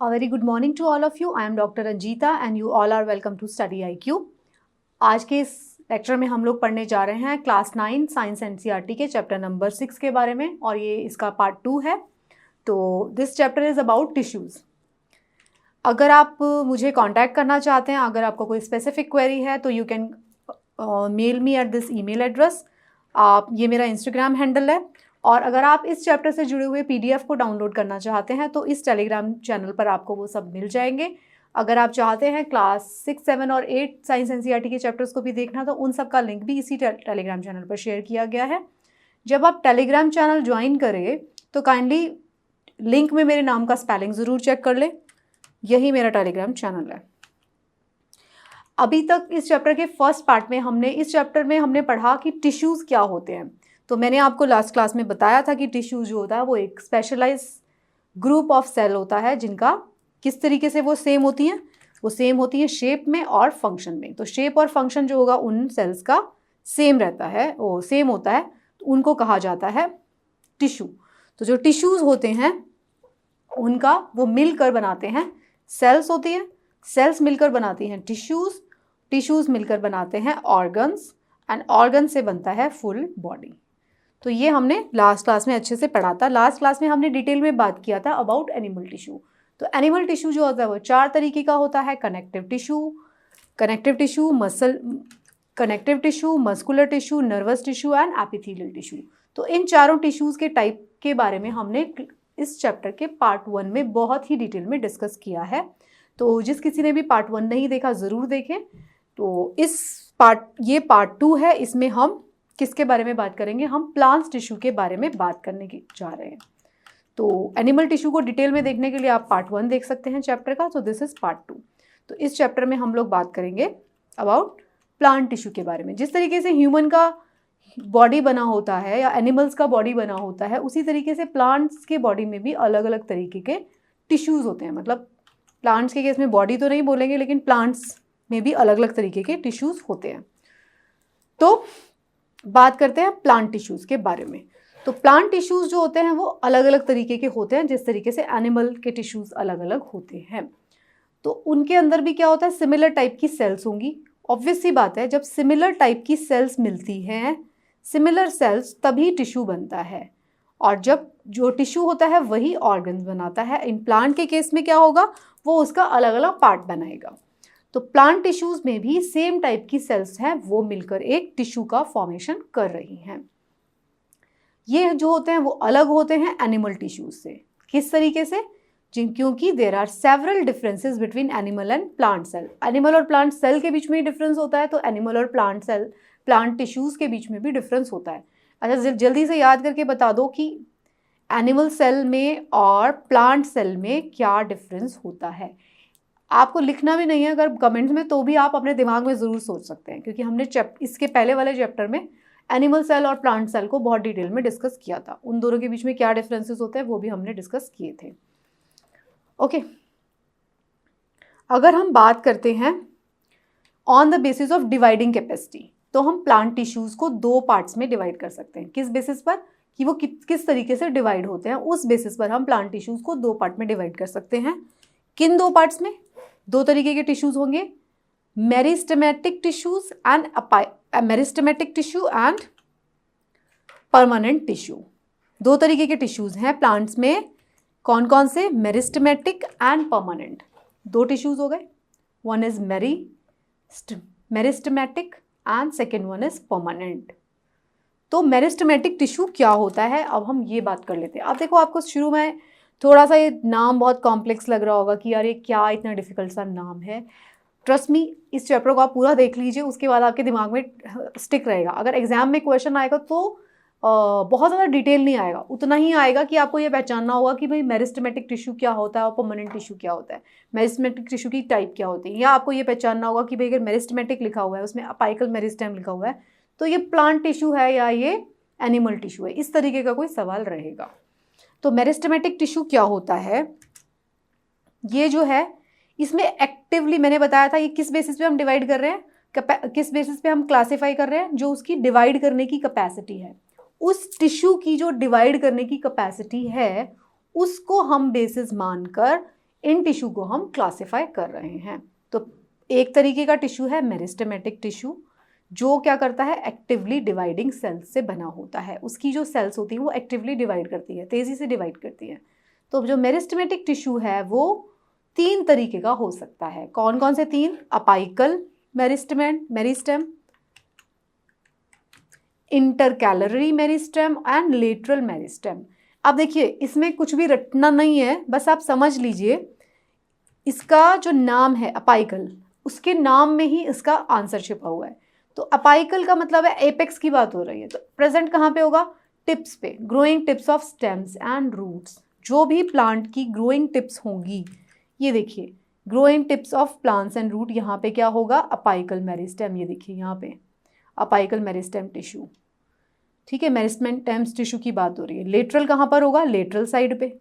A very good morning to all of you. I am Dr. Ranjita and you all are welcome to Study IQ. आज के इस lecture में हम लोग पढ़ने जा रहे हैं क्लास 9 साइंस एनसीईआरटी के चैप्टर नंबर 6 के बारे में और ये इसका पार्ट 2 है. तो this chapter is about tissues. अगर आप मुझे कांटेक्ट करना चाहते हैं, अगर आपको कोई स्पेसिफिक क्वेरी है तो you can mail me at this email address. ये मेरा इंस्टाग्राम हैंडल है. और अगर आप इस चैप्टर से जुड़े हुए पीडीएफ को डाउनलोड करना चाहते हैं तो इस टेलीग्राम चैनल पर आपको वो सब मिल जाएंगे. अगर आप चाहते हैं क्लास 6, 7 और 8 साइंस एनसीईआरटी के चैप्टर्स को भी देखना तो उन सब का लिंक भी इसी टेलीग्राम चैनल पर शेयर किया गया है. जब आप टेलीग्राम चैनल ज्वाइन करें तो काइंडली लिंक में मेरे नाम का स्पेलिंग ज़रूर चेक कर लें. यही मेरा टेलीग्राम चैनल है. अभी तक इस चैप्टर के फर्स्ट पार्ट में हमने पढ़ा कि टिश्यूज़ क्या होते हैं. तो मैंने आपको लास्ट क्लास में बताया था कि टिश्यूज़ जो होता है वो एक स्पेशलाइज ग्रुप ऑफ सेल होता है जिनका किस तरीके से वो सेम होती हैं शेप में और फंक्शन में. तो शेप और फंक्शन जो होगा उन सेल्स का सेम रहता है, वो सेम होता है, तो उनको कहा जाता है टिश्यू. तो जो टिश्यूज़ होते हैं उनका वो मिलकर बनाते हैं सेल्स होती हैं, सेल्स मिलकर बनाती हैं टिश्यूज़ मिलकर बनाते हैं ऑर्गन्स एंड ऑर्गन से बनता है फुल बॉडी. तो ये हमने लास्ट क्लास में अच्छे से पढ़ा था. लास्ट क्लास में हमने डिटेल में बात किया था अबाउट एनिमल टिश्यू. तो एनिमल टिश्यू जो होता है वो 4 तरीके का होता है. Connective tissue, muscular tissue, nervous tissue and epithelial tissue. तो इन चारों टिश्यूज़ के टाइप के बारे में हमने इस चैप्टर के पार्ट 1 में बहुत ही डिटेल में डिस्कस किया है. तो जिस किसी ने भी पार्ट 1 नहीं देखा ज़रूर देखें. तो ये पार्ट 2 है. इसमें हम किसके बारे में बात करेंगे? हम प्लांट्स टिश्यू के बारे में बात करने की जा रहे हैं. तो एनिमल टिश्यू को डिटेल में देखने के लिए आप पार्ट 1 देख सकते हैं चैप्टर का. तो दिस इज़ पार्ट 2. तो इस चैप्टर में हम लोग बात करेंगे अबाउट प्लांट टिश्यू के बारे में. जिस तरीके से ह्यूमन का बॉडी बना होता है या एनिमल्स का बॉडी बना होता है, उसी तरीके से प्लांट्स के बॉडी में भी अलग अलग तरीके के टिश्यूज़ होते हैं. मतलब प्लांट्स के केस में बॉडी तो नहीं बोलेंगे, लेकिन प्लांट्स में भी अलग अलग तरीके के टिश्यूज़ होते हैं. तो बात करते हैं प्लांट टिश्यूज़ के बारे में. तो प्लांट टिश्यूज़ जो होते हैं वो अलग अलग तरीके के होते हैं, जिस तरीके से एनिमल के टिश्यूज़ अलग अलग होते हैं. तो उनके अंदर भी क्या होता है? सिमिलर टाइप की सेल्स होंगी. ऑब्वियस सी बात है, जब सिमिलर टाइप की सेल्स मिलती हैं, सिमिलर सेल्स, तभी टिश्यू बनता है. और जब जो टिश्यू होता है वही ऑर्गन्स बनाता है. इन प्लांट के केस में क्या होगा? वो उसका अलग अलग पार्ट बनाएगा. तो प्लांट टिश्यूज़ में भी सेम टाइप की सेल्स हैं, वो मिलकर एक टिश्यू का फॉर्मेशन कर रही हैं. ये जो होते हैं वो अलग होते हैं एनिमल टिश्यूज से. किस तरीके से? क्योंकि there are several differences between animal and plant cell. Animal और प्लांट सेल के बीच में ही डिफरेंस होता है, तो एनिमल और प्लांट टिश्यूज़ के बीच में भी डिफरेंस होता है. अच्छा, जल्दी से याद करके बता दो कि एनिमल सेल में और प्लांट सेल में क्या डिफरेंस होता है. आपको लिखना भी नहीं है अगर कमेंट्स में, तो भी आप अपने दिमाग में ज़रूर सोच सकते हैं, क्योंकि हमने इसके पहले वाले चैप्टर में एनिमल सेल और प्लांट सेल को बहुत डिटेल में डिस्कस किया था. उन दोनों के बीच में क्या डिफरेंसेस होते हैं वो भी हमने डिस्कस किए थे. ओके, अगर हम बात करते हैं on the basis of dividing capacity, तो हम प्लांट टिश्यूज़ को 2 पार्ट्स में डिवाइड कर सकते हैं. किस बेसिस पर? कि वो किस तरीके से डिवाइड होते हैं, उस बेसिस पर हम प्लांट टिश्यूज़ को 2 पार्ट में डिवाइड कर सकते हैं. किन 2 पार्ट्स में? 2 तरीके के टिश्यूज़ होंगे, meristematic tissues and permanent tissue. 2 तरीके के टिश्यूज़ हैं प्लांट्स में. कौन कौन से? Meristematic and permanent. 2 टिश्यूज़ हो गए. One is meristematic and second one is permanent. तो मेरिस्टेमेटिक टिश्यू क्या होता है, अब हम ये बात कर लेते हैं. अब देखो, आपको शुरू में थोड़ा सा ये नाम बहुत कॉम्प्लेक्स लग रहा होगा कि यार ये क्या इतना डिफ़िकल्ट सा नाम है. ट्रस्ट मी, इस चैप्टर को आप पूरा देख लीजिए, उसके बाद आपके दिमाग में स्टिक रहेगा. अगर एग्जाम में क्वेश्चन आएगा तो बहुत ज़्यादा डिटेल नहीं आएगा, उतना ही आएगा कि आपको ये पहचानना होगा कि भाई मेरिस्टेमेटिक टिश्यू क्या होता है और परमानेंट टिश्यू क्या होता है, मेरिस्टेमेटिक टिश्यू की टाइप क्या होती है. या आपको ये पहचानना होगा कि भाई अगर मेरिस्टेमेटिक लिखा हुआ है, उसमें अपाइकल मेरिस्टेम लिखा हुआ है, तो ये प्लांट टिश्यू है या ये एनिमल टिश्यू है. इस तरीके का कोई सवाल रहेगा. तो मेरिस्टेमेटिक टिश्यू क्या होता है, ये जो है इसमें एक्टिवली मैंने बताया था, ये किस बेसिस पे हम डिवाइड कर रहे हैं, किस बेसिस पे हम क्लासीफाई कर रहे हैं? जो उसकी डिवाइड करने की कैपेसिटी है, उस टिश्यू की जो डिवाइड करने की कैपेसिटी है, उसको हम बेसिस मानकर इन टिश्यू को हम क्लासिफाई कर रहे हैं। तो एक तरीके का टिश्यू है मेरिस्टेमेटिक टिश्यू, जो क्या करता है, एक्टिवली डिवाइडिंग सेल्स से बना होता है। उसकी जो सेल्स होती हैं वो एक्टिवली डिवाइड करती है, तेज़ी से डिवाइड करती है। तो जो मेरिस्टेमेटिक टिश्यू है वो 3 तरीके का हो सकता है। कौन कौन से 3? Apical meristem, intercalary meristem and lateral meristem. अब देखिए इसमें कुछ भी रटना नहीं है, बस आप समझ लीजिए इसका जो नाम है अपाइकल, उसके नाम में ही इसका आंसर छिपा हुआ है। तो अपाइकल का मतलब है एपेक्स की बात हो रही है, तो प्रेजेंट कहाँ पे होगा? टिप्स पे, growing tips of stems and roots. जो भी प्लांट की ग्रोइंग टिप्स होंगी, ये देखिए growing tips of plants and root, यहाँ पे क्या होगा? Apical meristem. ये देखिए यहाँ पे अपाइकल मेरिस्टेम टिश्यू, ठीक है, मेरिस्टेम टिश्यू की बात हो रही है। लेटरल कहाँ पर होगा? लेटरल साइड पे,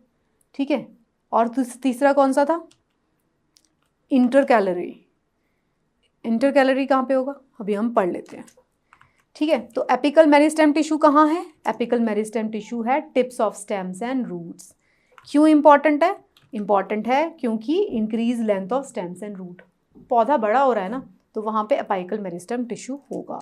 ठीक है। और तीसरा कौन सा था? इंटरकैलरी। इंटरकैलरी कहाँ पे होगा? अभी हम पढ़ लेते हैं, ठीक है। तो एपिकल मेरिस्टेम टिश्यू कहाँ है? एपिकल मेरिस्टेम टिश्यू है tips of stems and roots. क्यों इंपॉर्टेंट है? इंपॉर्टेंट है क्योंकि increase length of stems and root, पौधा बड़ा हो रहा है ना, तो वहाँ पे एपिकल मेरिस्टेम टिश्यू होगा।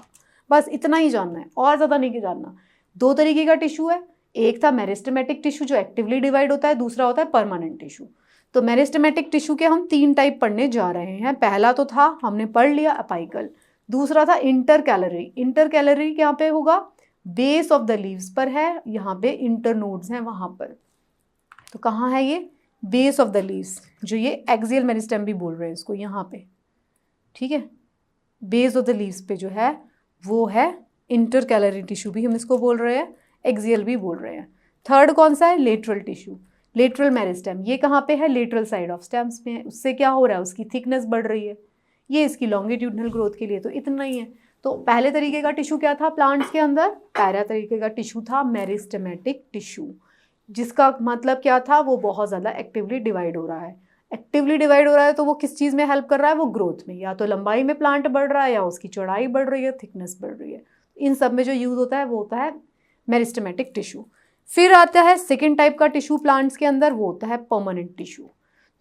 बस इतना ही जानना है, और ज़्यादा नहीं जानना। 2 तरीके का टिश्यू है, एक था मेरिस्टेमेटिक टिश्यू जो एक्टिवली डिवाइड होता है, दूसरा होता है परमानेंट टिश्यू। तो मेरिस्टेमेटिक टिश्यू के हम 3 टाइप पढ़ने जा रहे हैं। पहला तो था, हमने पढ़ लिया, अपाइकल। दूसरा था इंटरकैलरी। इंटरकैलरी यहाँ पे होगा? बेस ऑफ द लीव्स पर है, यहाँ पे इंटरनोड्स हैं वहाँ पर। तो कहाँ है ये? बेस ऑफ द लीव्स, जो ये एक्सियल मेरिस्टेम भी बोल रहे हैं इसको, यहाँ पे, ठीक है। बेस ऑफ द लीव्स पे जो है वो है इंटरकैलरी टिश्यू भी हम इसको बोल रहे हैं, एक्सियल भी बोल रहे हैं। थर्ड कौन सा है? Lateral tissue, lateral meristem. ये कहाँ पे है? लेटरल साइड ऑफ स्टेम्स में है। उससे क्या हो रहा है? उसकी थिकनेस बढ़ रही है, ये इसकी लॉन्गिट्यूडनल ग्रोथ के लिए। तो इतना ही है। तो पहले तरीके का टिश्यू क्या था प्लांट्स के अंदर? पहला तरीके का टिश्यू था मेरिस्टेमेटिक टिश्यू, जिसका मतलब क्या था? वो बहुत ज़्यादा एक्टिवली डिवाइड हो रहा है। एक्टिवली डिवाइड हो रहा है तो वो किस चीज़ में हेल्प कर रहा है? वो ग्रोथ में, या तो लंबाई में प्लांट बढ़ रहा है, या उसकी चौड़ाई बढ़ रही है, थिकनेस बढ़ रही है। इन सब में जो यूज़ होता है वो होता है मेरिस्टेमेटिक टिश्यू। फिर आता है सेकेंड टाइप का टिश्यू प्लांट्स के अंदर, वो होता है परमानेंट टिश्यू।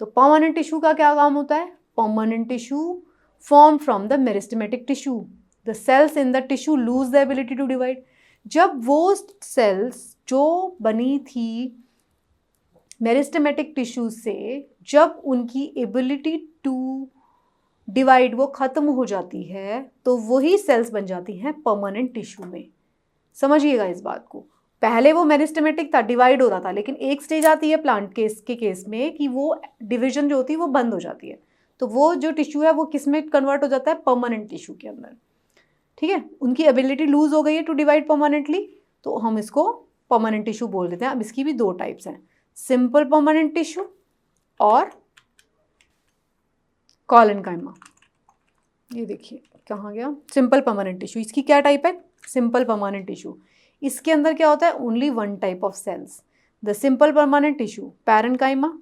तो परमानेंट टिश्यू का क्या काम होता है? Permanent tissue form from the meristematic tissue, the cells in the tissue lose the ability to divide. जब वो सेल्स जो बनी थी मेरिस्टेमेटिक टिश्यू से, जब उनकी एबिलिटी टू डिवाइड वो ख़त्म हो जाती है, तो वही सेल्स बन जाती हैं परमानेंट टिश्यू में। समझिएगा इस बात को। पहले वो मेरिस्टेमेटिक था, डिवाइड हो रहा था, लेकिन एक स्टेज आती है प्लांट के केस में कि वो डिवीजन जो होती है वो बंद हो जाती है। तो वो जो टिश्यू है वो किस में कन्वर्ट हो जाता है? परमानेंट टिश्यू के अंदर, ठीक है। उनकी एबिलिटी लूज हो गई है टू डिवाइड परमानेंटली, तो हम इसको परमानेंट टिश्यू बोल देते हैं। अब इसकी भी 2 टाइप्स हैं, सिंपल परमानेंट टिश्यू और कॉलेनकाइमा। ये देखिए कहाँ गया सिंपल परमानेंट टिश्यू। इसकी क्या टाइप है? Simple permanent tissue. इसके अंदर क्या होता है? Only 1 type of cells, the simple permanent tissue parenchyma,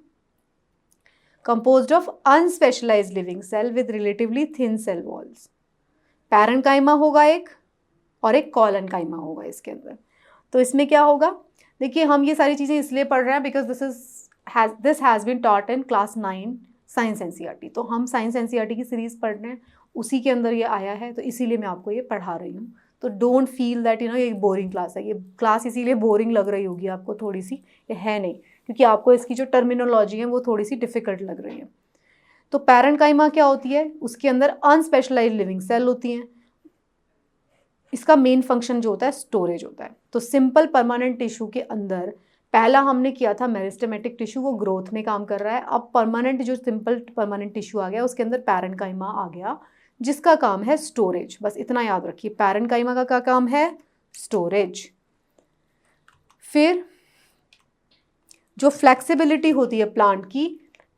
composed of unspecialised living cell with relatively thin cell walls. Parenchyma होगा एक, और एक कॉलेनकाइमा होगा इसके अंदर। तो इसमें क्या होगा? देखिए हम ये सारी चीज़ें इसलिए पढ़ रहे हैं because this has been taught in class 9 science NCERT. तो हम साइंस एनसीईआरटी की सीरीज़ पढ़ रहे हैं, उसी के अंदर ये आया है, तो इसीलिए मैं आपको ये पढ़ा रही हूँ। तो डोंट फील दैट ये बोरिंग क्लास है। ये क्लास इसीलिए बोरिंग लग रही होगी आपको थोड़ी सी, ये है नहीं, क्योंकि आपको इसकी जो टर्मिनोलॉजी है वो थोड़ी सी डिफ़िकल्ट लग रही है। तो पैरेन्काइमा क्या होती है? उसके अंदर अनस्पेशलाइज्ड लिविंग सेल होती हैं। इसका मेन फंक्शन जो होता है स्टोरेज होता है। तो सिंपल परमानेंट टिश्यू के अंदर पहला हमने किया था मेरिस्टेमेटिक टिश्यू, वो ग्रोथ में काम कर रहा है। अब परमानेंट जो सिंपल परमानेंट टिश्यू आ गया, उसके अंदर पैरेन्काइमा आ गया, जिसका काम है स्टोरेज। बस इतना याद रखिए, पैरेन्काइमा का क्या काम है? स्टोरेज। फिर जो फ्लेक्सिबिलिटी होती है प्लांट की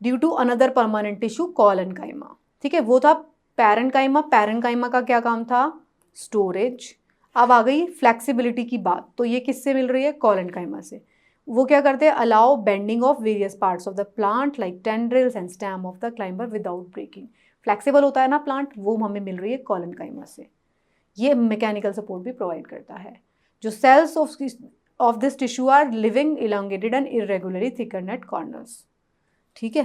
due to another permanent tissue collenchyma, ठीक है, वो था पैरेन्काइमा। पैरेन्काइमा का क्या काम था? स्टोरेज। अब आ गई फ्लेक्सिबिलिटी की बात, तो ये किससे मिल रही है? कॉलेनकाइमा से। वो क्या करते हैं? Allow bending of various parts of the plant like tendrils and stem of the climber without breaking. Flexible होता है ना प्लांट, वो हमें मिल रही है कॉलेनकाइमा से। ये मैकेनिकल सपोर्ट भी प्रोवाइड करता है। जो cells of this tissue are living elongated and irregularly thickened at corners, ठीक है।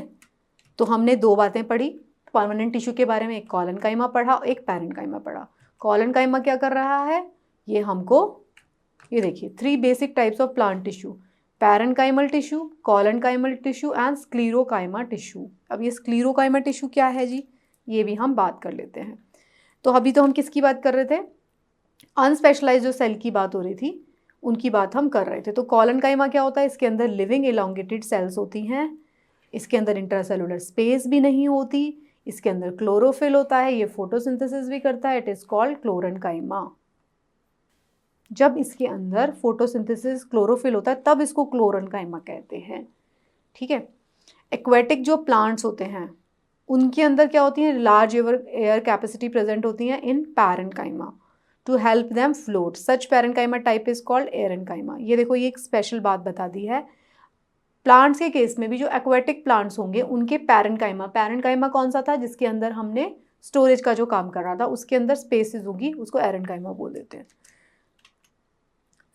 तो हमने दो बातें पढ़ी परमानेंट टिश्यू के बारे में, एक कॉलनकाइमा पढ़ा, एक पैरेन्काइमा पढ़ा। कॉलनकाइमा क्या कर रहा है, ये हमको, ये देखिए 3 basic types of plant tissue, parenchymal tissue, collenchymal tissue and sclerenchyma tissue. अब ये स्क्लीरोकाइमा टिश्यू क्या है जी, ये भी हम बात कर लेते हैं। तो अभी तो हम किसकी बात कर रहे थे, अनस्पेशलाइज जो सेल की बात हो रही थी उनकी बात हम कर रहे थे। तो कॉलनकाइमा क्या होता है, इसके अंदर लिविंग एलोंगेटेड सेल्स होती हैं, इसके अंदर इंट्रासेलुलर स्पेस भी नहीं होती, इसके अंदर क्लोरोफिल होता है, ये फोटोसिंथेसिस भी करता है, इट इज कॉल्ड क्लोरनकाइमा। जब इसके अंदर फोटोसिंथेसिस क्लोरोफिल होता है तब इसको क्लोरनकाइमा कहते हैं। ठीक है, एक्वेटिक जो प्लांट्स होते हैं उनके अंदर क्या होती है, लार्ज एयर कैपेसिटी प्रेजेंट होती हैं in parenchyma to help them float, such parenchyma type is called aerenchyma. ये देखो ये एक स्पेशल बात बता दी है, प्लांट्स के केस में भी जो एक्वेटिक प्लांट्स होंगे उनके पैरेन्काइमा कौन सा था, जिसके अंदर हमने स्टोरेज का जो काम कर रहा था उसके अंदर स्पेसिस होगी, उसको एरेन्काइमा बोल देते हैं।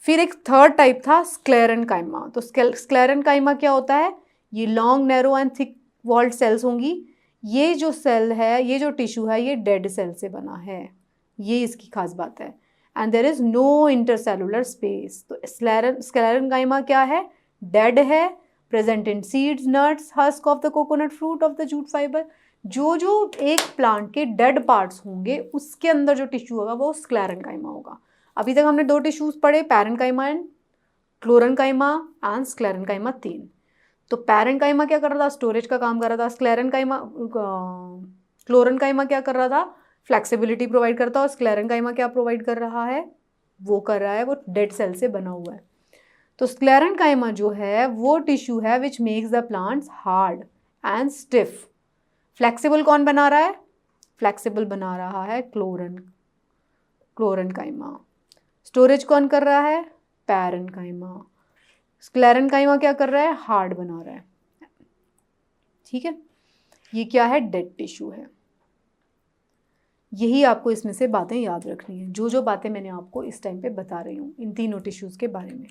फिर एक थर्ड टाइप था स्क्लेरेन्काइमा। तो स्क्लेरेन्काइमा क्या होता है, ये long narrow and thick walled cells होंगी। ये जो सेल है, ये जो टिश्यू है, ये डेड सेल से बना है, ये इसकी खास बात है। And there is no intercellular space. तो स्क्लेरेन्काइमा क्या है, डेड है, present in seeds, nuts, husk of the coconut fruit, of the jute fibre. जो जो एक प्लांट के डेड पार्ट्स होंगे उसके अंदर जो टिश्यू होगा वो स्क्लेरेन्काइमा होगा। अभी तक हमने 2 टिश्यूज पढ़े, parenchyma and chlorenchyma and sclerenchyma 3। तो पैरेन्काइमा क्या कर रहा था, स्टोरेज का काम कर रहा था, क्लोरनकाइमा क्या कर रहा था, फ्लेक्सिबिलिटी प्रोवाइड करता है, और स्क्लेरेन्काइमा क्या प्रोवाइड कर रहा है, वो कर रहा है, वो डेड सेल से बना हुआ है। तो स्क्लेरेन्काइमा जो है वो टिश्यू है which makes the plants hard and stiff. Flexible कौन बना रहा है, फ्लेक्सिबल बना रहा है क्लोरनकाइमा। स्टोरेज कौन कर रहा है, पैरेन्काइमा। स्क्लेरेन्काइमा क्या कर रहा है, हार्ड बना रहा है। ठीक है, ये क्या है, डेड टिश्यू है। यही आपको इसमें से बातें याद रखनी है, जो जो बातें मैंने आपको इस टाइम पे बता रही हूँ इन तीनों टिश्यूज के बारे में।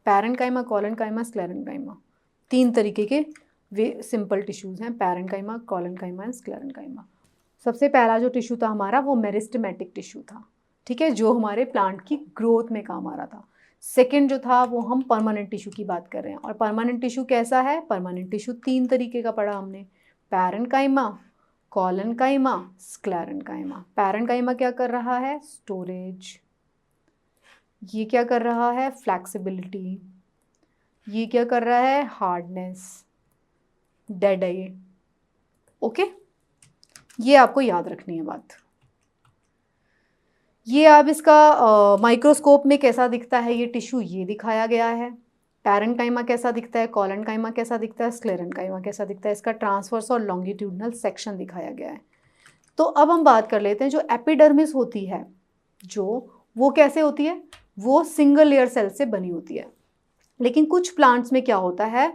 पैरेन्काइमा, कॉलनकाइमा, स्क्लेरेन्काइमा, 3 तरीके के वे सिंपल टिश्यूज हैं, पैरेन्काइमा, कॉलनकाइमा एंड स्क्लेरेन्काइमा। सबसे पहला जो टिश्यू था हमारा वो मेरिस्टेमेटिक टिश्यू था, ठीक है, जो हमारे प्लांट की ग्रोथ में काम आ रहा था। सेकेंड जो था वो हम परमानेंट टिश्यू की बात कर रहे हैं। और परमानेंट टिश्यू कैसा है, परमानेंट टिश्यू 3 तरीके का पढ़ा हमने, पैरेन्काइमा, कॉलनकाइमा, स्क्लेरेन्काइमा। पैरेन्काइमा क्या कर रहा है, स्टोरेज। ये क्या कर रहा है, फ्लैक्सिबिलिटी। ये क्या कर रहा है, हार्डनेस, डेड है ये। ओके, ये आपको याद रखनी है बात। ये अब इसका माइक्रोस्कोप में कैसा दिखता है ये टिश्यू, ये दिखाया गया है। पैरेन्काइमा कैसा दिखता है, कॉलनकाइमा कैसा दिखता है, स्क्लेरेन्काइमा कैसा दिखता है, इसका ट्रांसवर्स और लॉन्गिट्यूडनल सेक्शन दिखाया गया है। तो अब हम बात कर लेते हैं जो एपिडर्मिस होती है, जो वो कैसे होती है, वो सिंगल लेयर सेल से बनी होती है। लेकिन कुछ प्लांट्स में क्या होता है,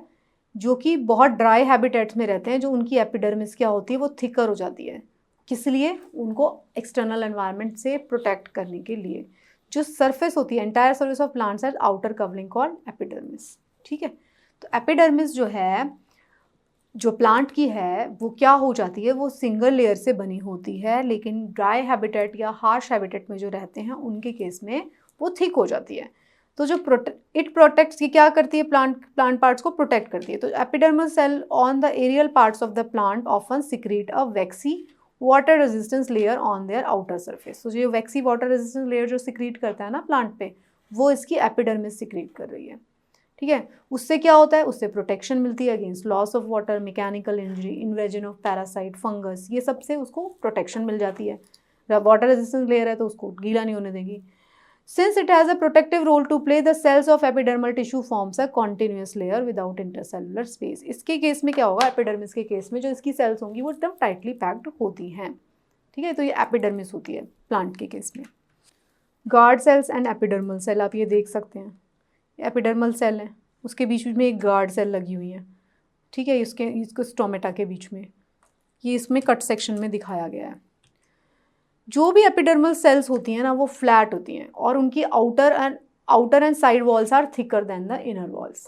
जो कि बहुत ड्राई हैबिटेट्स में रहते हैं, जो उनकी एपिडर्मिस क्या होती है, वो थिकर हो जाती है। किस लिए, उनको एक्सटर्नल एनवायरनमेंट से प्रोटेक्ट करने के लिए। जो सरफेस होती है, एंटायर सरफेस ऑफ प्लांट्स है आउटर कवरिंग कॉल्ड एपिडर्मिस। ठीक है, तो एपिडर्मिस जो है, जो प्लांट की है, वो क्या हो जाती है, वो सिंगल लेयर से बनी होती है। लेकिन ड्राई हैबिटेट या हार्श हैबिटेट में जो रहते हैं उनके केस में वो थिक हो जाती है। तो जो इट प्रोटेक्ट्स, ये क्या करती है, प्लांट पार्ट्स को प्रोटेक्ट करती है। तो epidermal cell on the aerial parts of the plant often secrete a waxy water resistance layer on their outer surface. तो जो वैक्सी वाटर रेजिस्टेंस लेयर जो सिक्रीट करता है ना प्लांट पे, वो इसकी एपिडर्मिस सिक्रीट कर रही है। ठीक है, उससे क्या होता है, उससे प्रोटेक्शन मिलती है against loss of water, mechanical injury, invasion of parasite, fungus, ये सब से उसको प्रोटेक्शन मिल जाती है। वाटर रेजिस्टेंस लेयर है तो उसको गीला नहीं होने देगी। Since it has a protective role to play, the cells of epidermal tissue forms a continuous layer without intercellular space. इसके केस में क्या होगा, एपिडर्मिस के केस में जो इसकी सेल्स होंगी वो एकदम टाइटली पैक्ड होती हैं। ठीक है, तो ये एपिडर्मिस होती है प्लांट के केस में। Guard cells and epidermal cell आप ये देख सकते हैं, एपिडर्मल सेल है, उसके बीच में एक गार्ड सेल लगी हुई है। ठीक है, इसको स्टोमेटा के बीच में, ये इसमें कट सेक्शन में दिखाया गया है। जो भी एपिडर्मल सेल्स होती हैं ना, वो फ्लैट होती हैं और उनकी outer and side walls are thicker than the inner walls.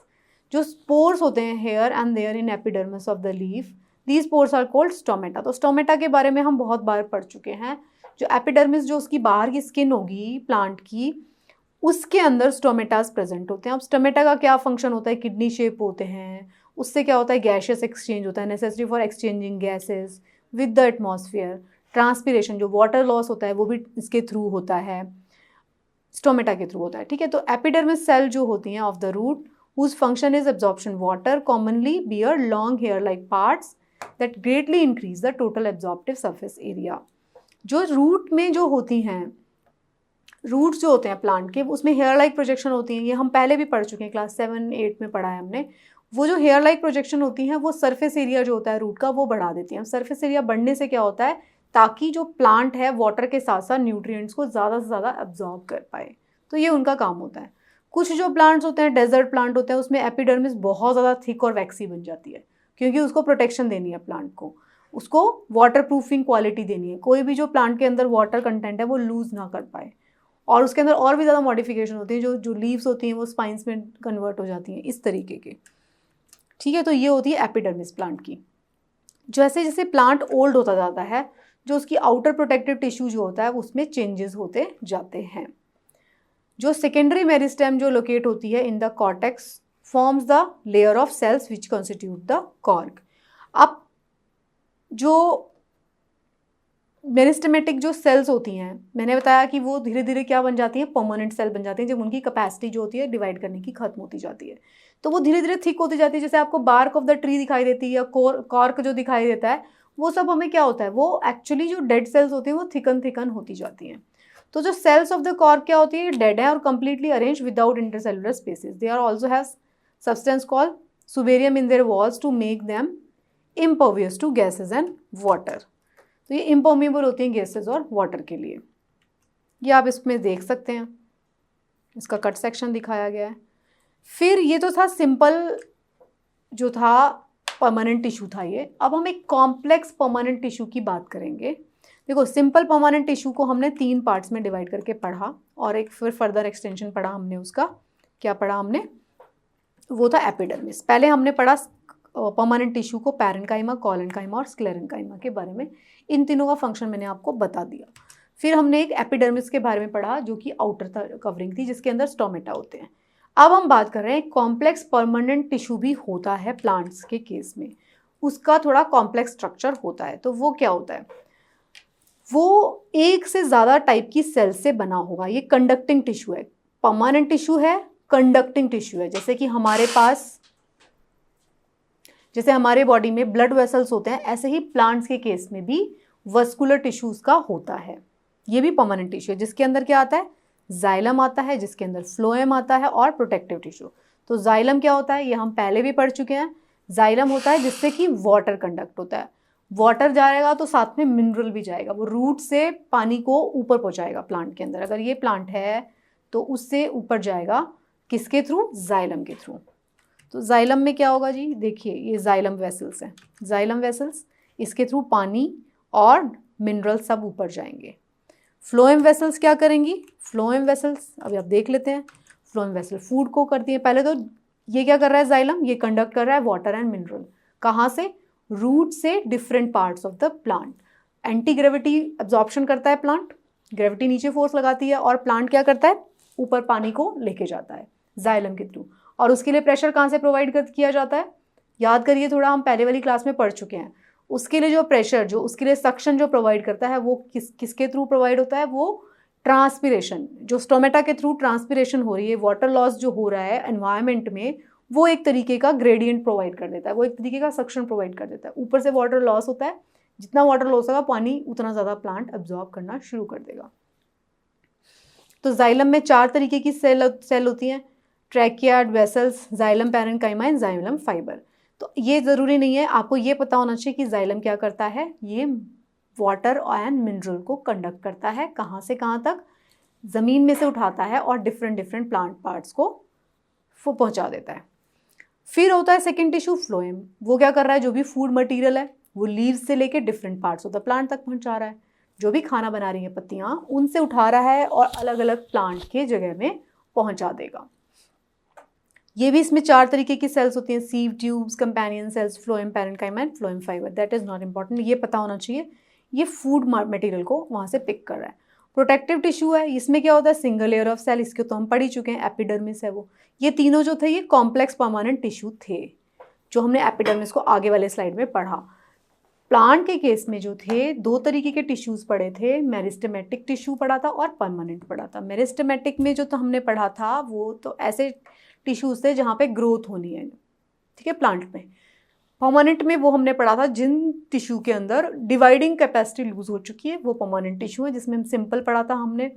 जो स्पोर्स होते हैं here and there in epidermis of the leaf, these spores are called stomata. तो स्टोमेटा के बारे में हम बहुत बार पढ़ चुके हैं। जो एपिडर्मिस, जो उसकी बाहर की स्किन होगी प्लांट की, उसके अंदर स्टोमेटास प्रेजेंट होते हैं। अब स्टोमेटा का क्या फंक्शन होता है, किडनी शेप होते हैं, उससे क्या होता है, गैसेस एक्सचेंज होता है, necessary for exchanging gases with the atmosphere. Transpiration, जो वाटर लॉस होता है वो भी इसके थ्रू होता है, स्टोमेटा के थ्रू होता है, ठीक है। तो एपिडर्मिस सेल जो होती हैं of the root whose function is absorption water commonly bear long hair like parts that greatly increase the total absorptive surface area। जो रूट में जो होती हैं, रूट्स जो होते हैं प्लांट के, उसमें हेयर लाइक प्रोजेक्शन होती हैं। ये हम पहले भी पढ़ चुके हैं, क्लास 7-8 में पढ़ा है हमने। वो जो हेयर लाइक प्रोजेक्शन होती हैं वो सरफेस एरिया जो होता है रूट का वो बढ़ा देती हैं। सरफेस एरिया बढ़ने से क्या होता है, ताकि जो प्लांट है वाटर के साथ साथ न्यूट्रिएंट्स को ज़्यादा से ज़्यादा एब्जॉर्ब कर पाए। तो ये उनका काम होता है। कुछ जो प्लांट्स होते हैं, डेजर्ट प्लांट होते हैं, उसमें एपिडर्मिस बहुत ज़्यादा थिक और वैक्सी बन जाती है, क्योंकि उसको प्रोटेक्शन देनी है प्लांट को, उसको वाटर प्रूफिंग क्वालिटी देनी है। कोई भी जो प्लांट के अंदर वाटर कंटेंट है वो लूज़ ना कर पाए। और उसके अंदर और भी ज़्यादा मॉडिफिकेशन होती है, जो लीव्स होती हैं वो स्पाइंस में कन्वर्ट हो जाती हैं, इस तरीके के, ठीक है। तो ये होती है एपिडर्मिस प्लांट की। जैसे जैसे प्लांट ओल्ड होता जाता है, जो उसकी आउटर प्रोटेक्टिव टिश्यू जो होता है उसमें चेंजेस होते जाते हैं। जो सेकेंडरी मेरिस्टेम जो लोकेट होती है in the cortex forms the layer of cells which constitute the cork. अब जो मेरिस्टेमेटिक जो सेल्स होती हैं, मैंने बताया कि वो धीरे धीरे क्या बन जाती हैं, परमानेंट सेल बन जाती हैं, जब उनकी कैपेसिटी जो होती है डिवाइड करने की खत्म होती जाती है। तो वो धीरे धीरे थिक होती जाती है। जैसे आपको बार्क ऑफ द ट्री दिखाई देती है या कॉर्क जो दिखाई देता है, वो सब हमें क्या होता है, वो एक्चुअली जो डेड सेल्स होती हैं वो थिकन होती जाती हैं। तो जो सेल्स ऑफ द कॉर्क क्या होती है, डेड है और completely arrange without intercellular spaces. They are also have substance called suberium in their walls to make them impervious to gases and water. तो ये इम्पर्मिएबल होती हैं गैसेज और वाटर के लिए। ये आप इसमें देख सकते हैं, इसका कट सेक्शन दिखाया गया है। फिर ये तो था सिंपल जो था परमानेंट टिश्यू था ये। अब हम एक कॉम्प्लेक्स परमानेंट टिश्यू की बात करेंगे। देखो, सिंपल परमानेंट टिश्यू को हमने 3 पार्ट्स में डिवाइड करके पढ़ा, और एक फिर फर्दर एक्सटेंशन पढ़ा हमने उसका। क्या पढ़ा हमने, वो था एपिडर्मिस। पहले हमने पढ़ा परमानेंट टिश्यू को पैरेन्काइमा, कोलेन्काइमा और स्क्लेरेन्काइमा के बारे में। इन तीनों का फंक्शन मैंने आपको बता दिया। फिर हमने एक एपिडर्मिस के बारे में पढ़ा जो कि आउटर कवरिंग थी, जिसके अंदर स्टोमेटा होते हैं। अब हम बात कर रहे हैं कॉम्प्लेक्स परमानेंट टिश्यू भी होता है प्लांट्स के केस में, उसका थोड़ा कॉम्प्लेक्स स्ट्रक्चर होता है। तो वो क्या होता है, वो एक से ज़्यादा टाइप की सेल से बना होगा। ये कंडक्टिंग टिश्यू है, परमानेंट टिश्यू है, कंडक्टिंग टिश्यू है। जैसे कि हमारे पास, जैसे हमारे बॉडी में ब्लड वेसल्स होते हैं, ऐसे ही प्लांट्स के केस में भी वस्कुलर टिश्यूज का होता है। ये भी परमानेंट टिश्यू है, जिसके अंदर क्या आता है, जाइलम आता है, जिसके अंदर फ्लोएम आता है और प्रोटेक्टिव टिश्यू। तो जाइलम क्या होता है, ये हम पहले भी पढ़ चुके हैं। जाइलम होता है जिससे कि वाटर कंडक्ट होता है। वाटर जाएगा तो साथ में मिनरल भी जाएगा, वो रूट से पानी को ऊपर पहुंचाएगा प्लांट के अंदर। अगर ये प्लांट है तो उससे ऊपर जाएगा, किसके थ्रू, जाइलम के थ्रू। तो जाइलम में क्या होगा जी, देखिए ये जाइलम वेसल्स हैं, जाइलम वेसल्स, इसके थ्रू पानी और मिनरल सब ऊपर जाएंगे। फ्लोएम वेसल्स क्या करेंगी, फ्लोएम वेसल्स अभी आप देख लेते हैं। फ्लोएम वेसल फूड को करती है। पहले तो ये क्या कर रहा है, जाइलम ये कंडक्ट कर रहा है वाटर एंड मिनरल, कहाँ से, रूट से different parts of the plant. Anti gravity absorption करता है प्लांट, ग्रेविटी नीचे फोर्स लगाती है, और प्लांट क्या करता है, ऊपर पानी को लेके जाता है जाइलम के थ्रू। और उसके लिए प्रेशर कहाँ से प्रोवाइड किया जाता है, याद करिए थोड़ा, हम पहले वाली क्लास में पढ़ चुके हैं। उसके लिए जो प्रेशर, जो उसके लिए सक्शन जो प्रोवाइड करता है, वो किसके थ्रू प्रोवाइड होता है, वो ट्रांसपिरेशन, जो स्टोमेटा के थ्रू ट्रांसपिरेशन हो रही है, वाटर लॉस जो हो रहा है एनवायरनमेंट में, वो एक तरीके का ग्रेडियंट प्रोवाइड कर देता है, वो एक तरीके का सक्शन प्रोवाइड कर देता है। ऊपर से वाटर लॉस होता है, जितना वाटर लॉस होगा पानी उतना ज़्यादा प्लांट एब्जॉर्ब करना शुरू कर देगा। तो जाइलम में 4 तरीके की सेल होती हैं, trachea, vessels, xylem parenchyma and xylem fibre. तो ये ज़रूरी नहीं है, आपको ये पता होना चाहिए कि जाइलम क्या करता है, ये वाटर एंड मिनरल को कंडक्ट करता है, कहाँ से कहाँ तक, ज़मीन में से उठाता है और डिफरेंट प्लांट पार्ट्स को पहुँचा देता है। फिर होता है सेकेंड टिश्यू फ्लोएम, वो क्या कर रहा है, जो भी फूड मटीरियल है वो लीव्स से लेके different parts of the plant तक पहुँचा रहा है। जो भी खाना बना रही है पत्तियाँ, उनसे उठा रहा है और अलग अलग प्लांट के जगह में पहुँचा देगा। ये भी इसमें 4 तरीके की सेल्स होती हैं, sieve tubes, companion cells, phloem parenchyma and phloem fibre. That is not important, ये पता होना चाहिए, ये फूड मटेरियल को वहाँ से पिक कर रहा है। प्रोटेक्टिव टिश्यू है, इसमें क्या होता है, सिंगल लेयर ऑफ सेल, इसके तो हम पढ़ ही चुके हैं, एपिडर्मिस है वो। ये तीनों जो थे ये कॉम्प्लेक्स परमानेंट टिश्यू थे, जो हमने एपिडर्मिस को आगे वाले स्लाइड में पढ़ा। प्लांट के केस में जो थे 2 तरीके के टिश्यूज पढ़े थे, मेरिस्टेमेटिक टिश्यू पढ़ा था और परमानेंट पढ़ा था। मेरिस्टेमेटिक में जो तो हमने पढ़ा था वो तो ऐसे टिश्यूज थे जहाँ पे ग्रोथ होनी है, ठीक है, प्लांट में। परमानेंट में वो हमने पढ़ा था जिन टिश्यू के अंदर डिवाइडिंग कैपेसिटी लूज हो चुकी है, वो परमानेंट टिश्यू है, जिसमें हम सिंपल पढ़ा था हमने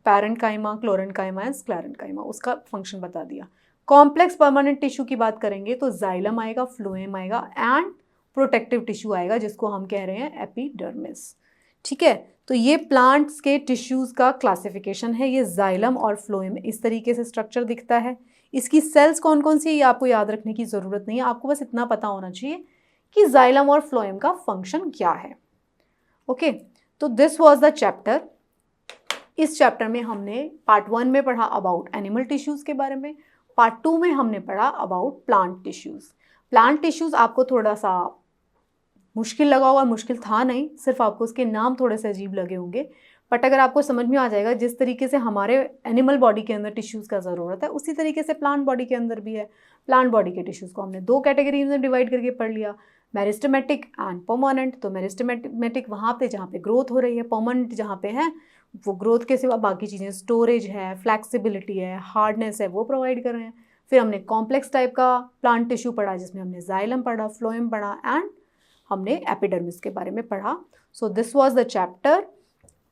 पैरेन्काइमा, क्लोरेन्काइमा एंड स्क्लेरेन्काइमा, उसका फंक्शन बता दिया। कॉम्प्लेक्स परमानेंट टिश्यू की बात करेंगे तो जाइलम आएगा, फ्लोएम आएगा एंड प्रोटेक्टिव टिश्यू आएगा, जिसको हम कह रहे हैं एपिडर्मिस, ठीक है। तो ये प्लांट्स के टिश्यूज का क्लासिफिकेशन है, ये जाइलम और फ्लोएम इस तरीके से स्ट्रक्चर दिखता है। इसकी सेल्स कौन कौन सी है ये आपको याद रखने की ज़रूरत नहीं है, आपको बस इतना पता होना चाहिए कि जाइलम और फ्लोएम का फंक्शन क्या है। ओके, तो दिस वाज द चैप्टर। इस चैप्टर में हमने पार्ट 1 में पढ़ा अबाउट एनिमल टिश्यूज़ के बारे में, पार्ट 2 में हमने पढ़ा about plant tissues. Plant tissues आपको थोड़ा सा मुश्किल लगा होगा, मुश्किल था नहीं, सिर्फ आपको उसके नाम थोड़े से अजीब लगे होंगे, बट अगर आपको समझ में आ जाएगा जिस तरीके से हमारे एनिमल बॉडी के अंदर टिश्यूज़ का ज़रूरत है, उसी तरीके से प्लांट बॉडी के अंदर भी है। प्लांट बॉडी के टिश्यूज़ को हमने 2 कैटेगरीज में डिवाइड करके पढ़ लिया, मेरिस्टेमेटिक एंड परमानेंट। तो मेरिस्टेमेटिक वहाँ पे जहाँ पे ग्रोथ हो रही है, परमानेंट जहाँ पे है वो ग्रोथ के सिवा बाकी चीज़ें, स्टोरेज है, फ्लैक्सिबिलिटी है, हार्डनेस है, वो प्रोवाइड कर रहे हैं। फिर हमने कॉम्प्लेक्स टाइप का प्लांट टिश्यू पढ़ा, जिसमें हमने जाइलम पढ़ा, फ्लोएम पढ़ा एंड हमने एपिडर्मिस के बारे में पढ़ा। So this was the chapter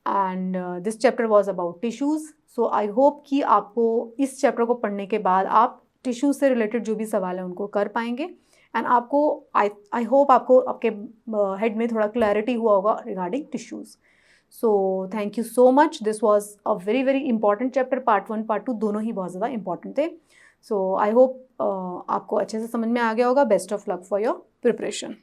and this chapter was about tissues. So I hope कि आपको इस चैप्टर को पढ़ने के बाद आप टिश्यूज़ से रिलेटेड जो भी सवाल हैं उनको कर पाएंगे एंड आपको आई होप आपको आपके हेड में थोड़ा क्लैरिटी हुआ होगा regarding tissues. So thank you so much, this was a very very important chapter. Part 1 part 2 दोनों ही बहुत ज़्यादा इंपॉर्टेंट थे। सो आई होप आपको अच्छे से समझ में आ गया होगा। Best of luck for your preparation.